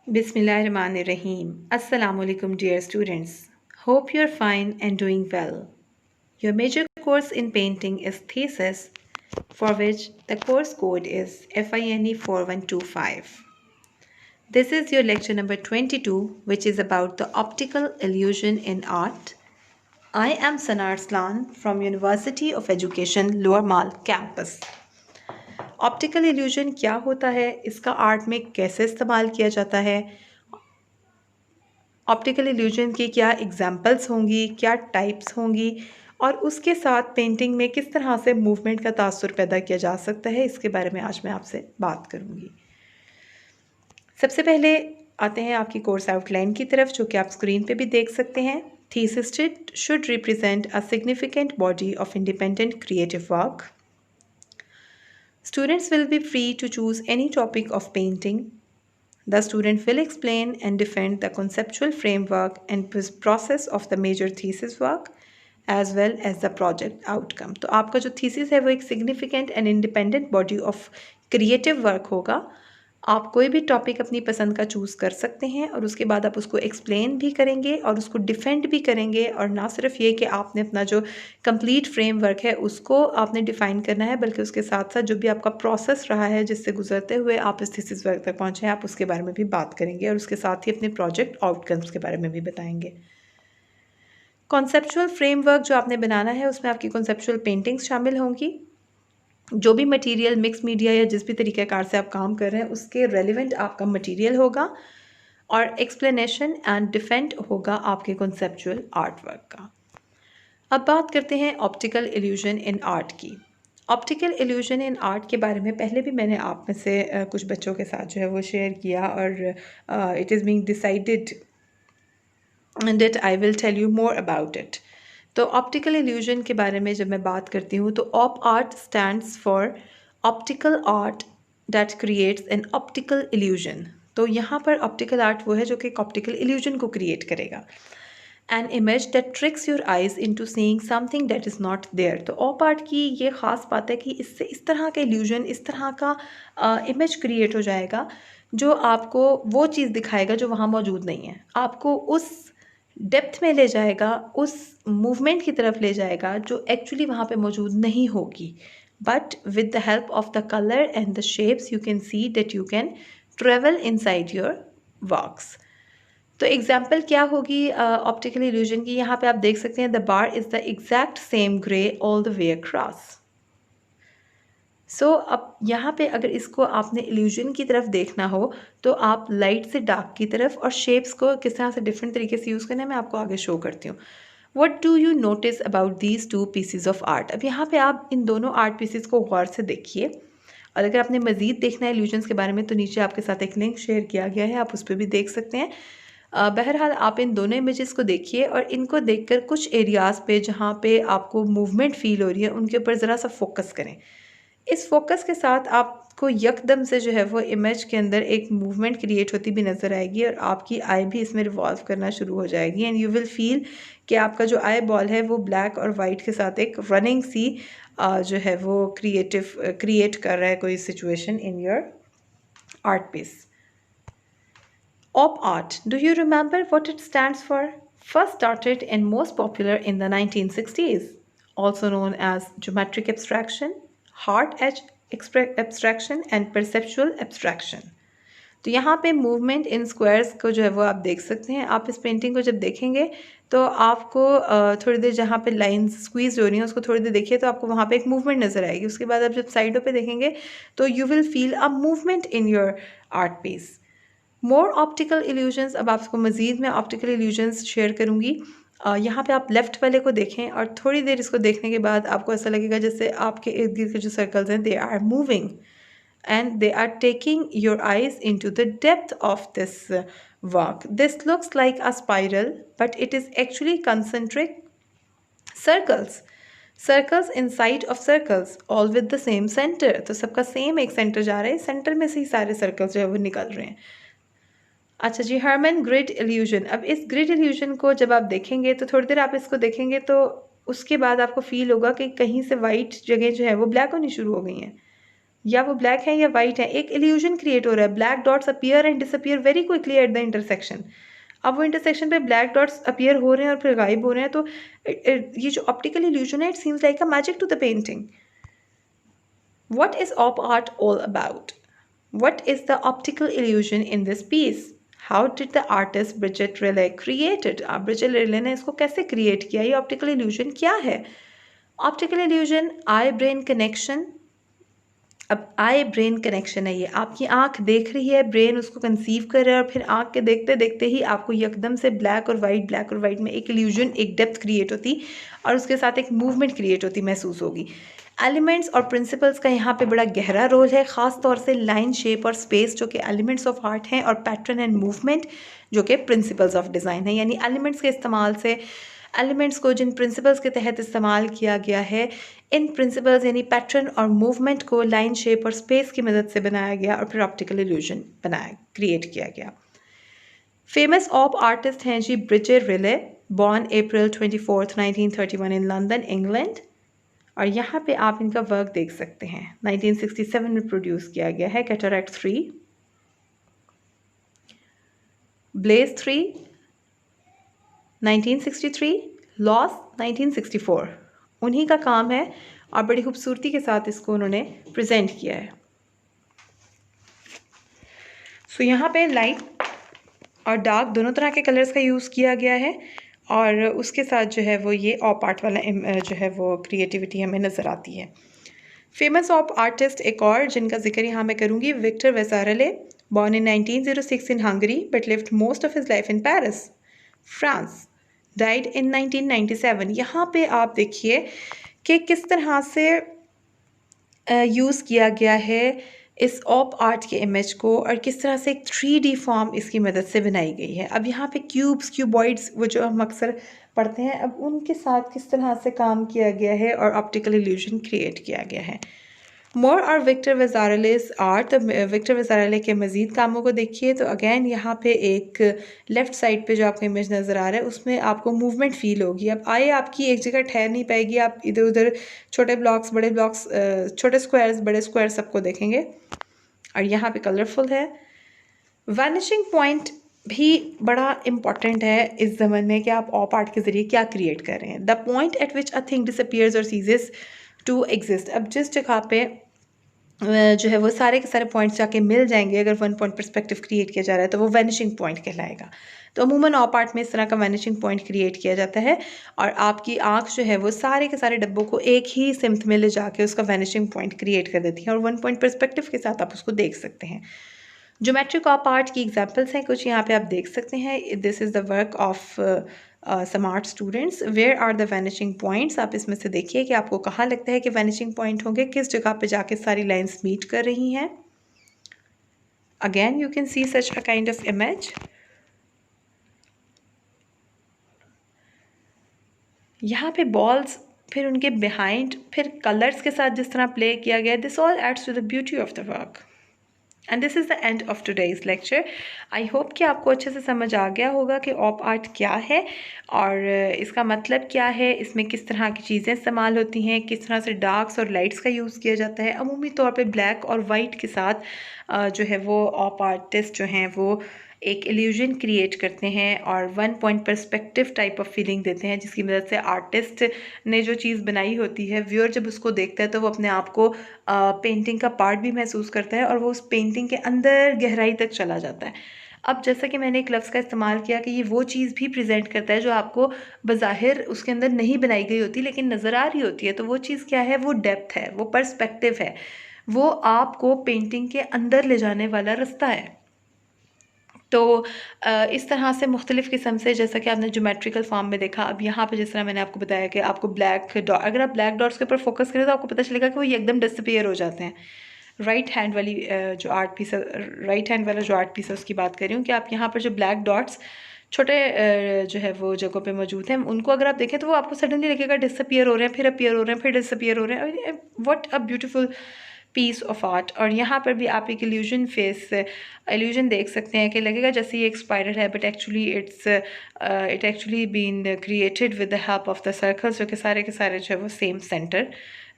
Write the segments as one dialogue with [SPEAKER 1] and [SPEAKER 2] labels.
[SPEAKER 1] Bismillahirrahmanirrahim. Assalamu alaikum, dear students. Hope you're fine and doing well. Your major course in painting is thesis, for which the course code is FINE 4125. This is your lecture number 22, which is about the optical illusion in art. I am Sanar Slan from University of Education Lower Mall campus. Optical illusion क्या होता है, इसका art में कैसे इस्तेमाल किया जाता है, ऑप्टिकल इल्यूजन की क्या एग्जाम्पल्स होंगी, क्या टाइप्स होंगी और उसके साथ पेंटिंग में किस तरह से मूवमेंट का तासुर पैदा किया जा सकता है, इसके बारे में आज मैं आपसे बात करूँगी। सबसे पहले आते हैं आपकी कोर्स आउटलाइन की तरफ, जो कि आप स्क्रीन पे भी देख सकते हैं। Thesis should represent a significant body of independent creative work. Students will be free to choose any topic of painting. The student will explain and defend the conceptual framework and process of the major thesis work as well as the project outcome. तो आपका जो thesis है वो एक significant and independent body of creative work होगा। आप कोई भी टॉपिक अपनी पसंद का चूज़ कर सकते हैं और उसके बाद आप उसको एक्सप्लेन भी करेंगे और उसको डिफेंड भी करेंगे, और ना सिर्फ ये कि आपने अपना जो कंप्लीट फ्रेमवर्क है उसको आपने डिफ़ाइन करना है, बल्कि उसके साथ साथ जो भी आपका प्रोसेस रहा है जिससे गुजरते हुए आप इस थीसिस वर्क तक पहुँचे हैं, आप उसके बारे में भी बात करेंगे और उसके साथ ही अपने प्रोजेक्ट आउटकम्स के बारे में भी बताएंगे। कॉन्सेप्चुअल फ्रेमवर्क जो आपने बनाना है उसमें आपकी कॉन्सेप्चुअल पेंटिंग्स शामिल होंगी। जो भी मटेरियल मिक्स मीडिया या जिस भी तरीक़ेकार से आप काम कर रहे हैं उसके रेलिवेंट आपका मटेरियल होगा, और एक्सप्लेनेशन एंड डिफेंड होगा आपके कॉन्सेप्चुअल आर्ट वर्क का। अब बात करते हैं ऑप्टिकल इल्यूजन इन आर्ट की। ऑप्टिकल इल्यूजन इन आर्ट के बारे में पहले भी मैंने आप में से कुछ बच्चों के साथ जो है वो शेयर किया, और it is being decided that I will tell you more about it. तो ऑप्टिकल इल्यूजन के बारे में जब मैं बात करती हूँ तो op art stands for optical art that creates an optical illusion. तो यहाँ पर ऑप्टिकल आर्ट वो है जो कि एक ऑप्टिकल इल्यूजन को क्रिएट करेगा। An image that tricks your eyes into seeing something that is not there. तो ऑप आर्ट की ये ख़ास बात है कि इससे इस तरह का इल्यूजन, इस तरह का इमेज क्रिएट हो जाएगा जो आपको वो चीज़ दिखाएगा जो वहाँ मौजूद नहीं है, आपको उस डेप्थ में ले जाएगा, उस मूवमेंट की तरफ ले जाएगा जो एक्चुअली वहाँ पे मौजूद नहीं होगी। But with the help of the colour and the shapes you can see that you can travel inside your works. तो एग्जाम्पल क्या होगी ऑप्टिकल इल्यूजन की, यहाँ पे आप देख सकते हैं the bar is the exact same grey all the way across. So अब यहाँ पे अगर इसको आपने इल्यूजन की तरफ देखना हो तो आप लाइट से डार्क की तरफ और शेप्स को किस तरह से डिफरेंट तरीके से यूज़ करना है मैं आपको आगे शो करती हूँ। What do you notice about these two PCs of art. अब यहाँ पे आप इन दोनों आर्ट पीसीज को गौर से देखिए, और अगर आपने मज़ीद देखना है इल्यूजन्स के बारे में तो नीचे आपके साथ एक लिंक शेयर किया गया है, आप उस पर भी देख सकते हैं। बहरहाल आप इन दोनों इमेजेस को देखिए और इनको देखकर कुछ एरियाज़ पे जहाँ पे आपको मूवमेंट फ़ील हो रही है उनके ऊपर ज़रा सा फोकस करें। इस फोकस के साथ आपको यकदम से जो है वो इमेज के अंदर एक मूवमेंट क्रिएट होती भी नज़र आएगी और आपकी आई भी इसमें रिवॉल्व करना शुरू हो जाएगी, एंड यू विल फील कि आपका जो आई बॉल है वो ब्लैक और वाइट के साथ एक रनिंग सी जो है वो क्रिएट कर रहा है कोई situation in your art piece. Op art, do you remember what it stands for? First started and most popular in the 1960s, also known as geometric abstraction, hard edge abstraction and perceptual abstraction. तो यहाँ पे movement in squares को जो है वो आप देख सकते हैं। आप इस पेंटिंग को जब देखेंगे तो आपको थोड़ी देर जहाँ पे लाइंस स्क्वीज हो रही हैं उसको थोड़ी देर देखिए तो आपको वहाँ पे एक मूवमेंट नज़र आएगी। उसके बाद आप जब साइडों पे देखेंगे तो you will feel a movement in your art piece. More optical illusions, अब आपको मज़ीद मैं ऑप्टिकल इल्यूजन्स शेयर करूँगी। यहाँ पे आप लेफ़्ट वाले को देखें और थोड़ी देर इसको देखने के बाद आपको ऐसा लगेगा जैसे आपके इर्द गिर्द के जो सर्कल्स हैं they are moving and they are taking your eyes into the depth of this work. This looks like a spiral but it is actually concentric circles inside of circles all with the same center. तो सबका same एक centre जा रहा है, centre में से ही सारे circles जो है वो निकल रहे हैं। अच्छा जी, हर्मन ग्रिड इल्यूजन। अब इस ग्रिड इल्यूजन को जब आप देखेंगे तो थोड़ी देर आप इसको देखेंगे तो उसके बाद आपको फील होगा कि कहीं से वाइट जगह जो है वो ब्लैक होनी शुरू हो गई हैं। या वो ब्लैक है या वाइट है, एक इल्यूजन क्रिएट हो रहा है। Black dots appear and disappear very quickly at the intersection. अब वो इंटरसेक्शन पे ब्लैक डॉट्स अपीयर हो रहे हैं और फिर गायब हो रहे हैं, तो ये जो ऑप्टिकल इल्यूजन है, it seems like a magic to the painting. What is op art all about? What is the optical illusion in this piece? How did the artist Bridget Riley create it? Bridget Riley ने इसको कैसे create किया? ये optical illusion क्या है? Optical illusion eye brain connection। अब आई brain connection है, ये आपकी आंख देख रही है, ब्रेन उसको कंसीव कर रहा है, और फिर आंख के देखते देखते ही आपको एकदम से ब्लैक और वाइट में एक इल्यूजन, एक डेप्थ क्रिएट होती और उसके साथ एक मूवमेंट क्रिएट होती महसूस होगी। एलिमेंट्स और प्रिंसिपल्स का यहाँ पे बड़ा गहरा रोल है, ख़ास तौर से लाइन, शेप और स्पेस जो कि एलिमेंट्स ऑफ आर्ट हैं, और पैटर्न एंड मूवमेंट जो कि प्रिंसिपल्स ऑफ डिज़ाइन है। यानी एलिमेंट्स के इस्तेमाल से, एलिमेंट्स को जिन प्रिंसिपल्स के तहत इस्तेमाल किया गया है, इन प्रिंसिपल्स यानी पैटर्न और मूवमेंट को लाइन, शेप और स्पेस की मदद से बनाया गया और फिर ऑप्टिकल इल्यूजन क्रिएट किया गया। फेमस ऑप आर्टिस्ट हैं जी Bridget Riley, born April 24, 1931 in London, England. और यहाँ पे आप इनका वर्क देख सकते हैं, 1967 में प्रोड्यूस किया गया है। कैटरैक्ट 3, ब्लेज 3 1963, लॉस 1964, उन्हीं का काम है और बड़ी खूबसूरती के साथ इसको उन्होंने प्रेजेंट किया है। सो यहाँ पे लाइट और डार्क दोनों तरह के कलर्स का यूज़ किया गया है, और उसके साथ जो है वो ये ऑप आर्ट वाला जो है वो क्रिएटिविटी हमें नज़र आती है। फेमस ऑप आर्टिस्ट एक और जिनका जिक्र यहाँ मैं करूँगी, Victor Vasarely, born in 1906 in Hungary but lived most of his life in Paris, France, died in 1997। यहाँ पे आप देखिए कि किस तरह से यूज़ किया गया है इस ऑप आर्ट के इमेज को, और किस तरह से एक 3D फॉर्म इसकी मदद से बनाई गई है। अब यहाँ पे क्यूब्स, क्यूबॉइड्स वो जो हम अक्सर पढ़ते हैं, अब उनके साथ किस तरह से काम किया गया है और ऑप्टिकल इल्यूजन क्रिएट किया गया है। मोर और विक्टर वेसारेलेस आर्ट, विक्टर वेसारेले के मज़ीद कामों को देखिए तो अगेन यहाँ पे एक लेफ़्ट साइड पे जो आपको इमेज नज़र आ रहा है उसमें आपको मूवमेंट फील होगी। अब आए आपकी एक जगह ठहर नहीं पाएगी, आप इधर उधर छोटे ब्लॉक्स, बड़े ब्लॉक्स, छोटे स्क्वायर्स, बड़े स्क्वायर सबको देखेंगे। और यहाँ पे कलरफुल है। वैनिशिंग पॉइंट भी बड़ा इम्पॉर्टेंट है इस ज़मन में कि आप ऑप आर्ट के ज़रिए क्या क्रिएट कर रहे हैं। The point eight which a thing disappears और सीजेस टू एग्जिस्ट। अब जिस जगह पे जो है वो सारे के सारे पॉइंट्स जाके मिल जाएंगे, अगर वन पॉइंट पर्सपेक्टिव क्रिएट किया जा रहा है तो वो वैनिशिंग पॉइंट कहलाएगा। तो अमूमन ऑप आर्ट में इस तरह का वैनिशिंग पॉइंट क्रिएट किया जाता है, और आपकी आंख जो है वो सारे के सारे डब्बों को एक ही सिमत में ले जाके उसका वैनिशिंग पॉइंट क्रिएट कर देती है, और वन पॉइंट पर्सपेक्टिव के साथ आप उसको देख सकते हैं। ज्योमेट्रिक ऑप आर्ट की एग्जाम्पल्स हैं कुछ, यहाँ पे आप देख सकते हैं। This is the work of some art students. Where are the vanishing points. आप इसमें से देखिए कि आपको कहाँ लगता है कि वैनिशिंग पॉइंट होंगे, किस जगह पे जाके सारी लाइंस मीट कर रही हैं। Again you can see such a kind of image. यहाँ पे बॉल्स, फिर उनके बिहाइंड, फिर कलर्स के साथ जिस तरह प्ले किया गया, this all adds to the beauty of the work. And this is the end of today's lecture. I hope कि आपको अच्छे से समझ आ गया होगा कि ऑप आर्ट क्या है और इसका मतलब क्या है, इसमें किस तरह की चीज़ें इस्तेमाल होती हैं, किस तरह से डार्क्स और लाइट्स का यूज़ किया जाता है। अमूमी तौर पे ब्लैक और वाइट के साथ जो है वो ऑप आर्टिस्ट जो हैं वो एक इल्यूजन क्रिएट करते हैं और one point perspective type of feeling देते हैं, जिसकी मदद से आर्टिस्ट ने जो चीज़ बनाई होती है, व्यूअर जब उसको देखता है तो वो अपने आप को पेंटिंग का पार्ट भी महसूस करता है और वो उस पेंटिंग के अंदर गहराई तक चला जाता है। अब जैसा कि मैंने एक लफ्ज़ का इस्तेमाल किया कि ये वो चीज़ भी प्रेजेंट करता है जो आपको बज़ाहिर उसके अंदर नहीं बनाई गई होती लेकिन नज़र आ रही होती है। तो वो चीज़ क्या है, वो डेप्थ है, वो पर्सपेक्टिव है, वो आपको पेंटिंग के अंदर ले जाने वाला रास्ता है। तो इस तरह से मुख्तलिफ़ किस्म से, जैसा कि आपने ज्योमेट्रिकल फॉर्म में देखा, अब यहाँ पे जिस तरह मैंने आपको बताया कि आपको अगर आप ब्लैक डॉट्स के ऊपर फोकस करें तो आपको पता चलेगा कि वो एकदम डिसअपीयर हो जाते हैं। राइट हैंड वाली जो आर्ट पीस है, राइट हैंड वाला जो आर्ट पीस है उसकी बात कर रही हूँ कि आप यहाँ पर जो ब्लैक डॉट्स छोटे जो है वो जगहों पे मौजूद हैं, उनको अगर आप देखें तो वो आपको सडनली लगेगा डिसअपीयर हो रहे हैं, फिर अपीयर हो रहे हैं, फिर डिसअपीयर हो रहे हैं। What a beautiful piece of art. और यहाँ पर भी आप एक इल्यूजन देख सकते हैं कि लगेगा जैसे ये एक स्पाइरल है, but actually it actually been created with the help of the circles, जो कि सारे के सारे जो है वो सेम सेंटर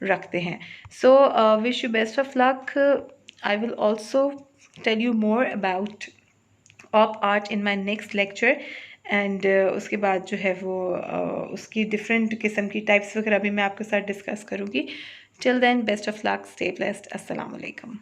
[SPEAKER 1] रखते हैं। So wish you best of luck. I will also tell you more about op art in my next lecture, and उसके बाद जो है वो उसकी डिफरेंट किस्म की टाइप्स वगैरह भी मैं आपके साथ डिस्कस करूँगी। Till then best of luck, stay blessed, अस्सलाम वालेकुम।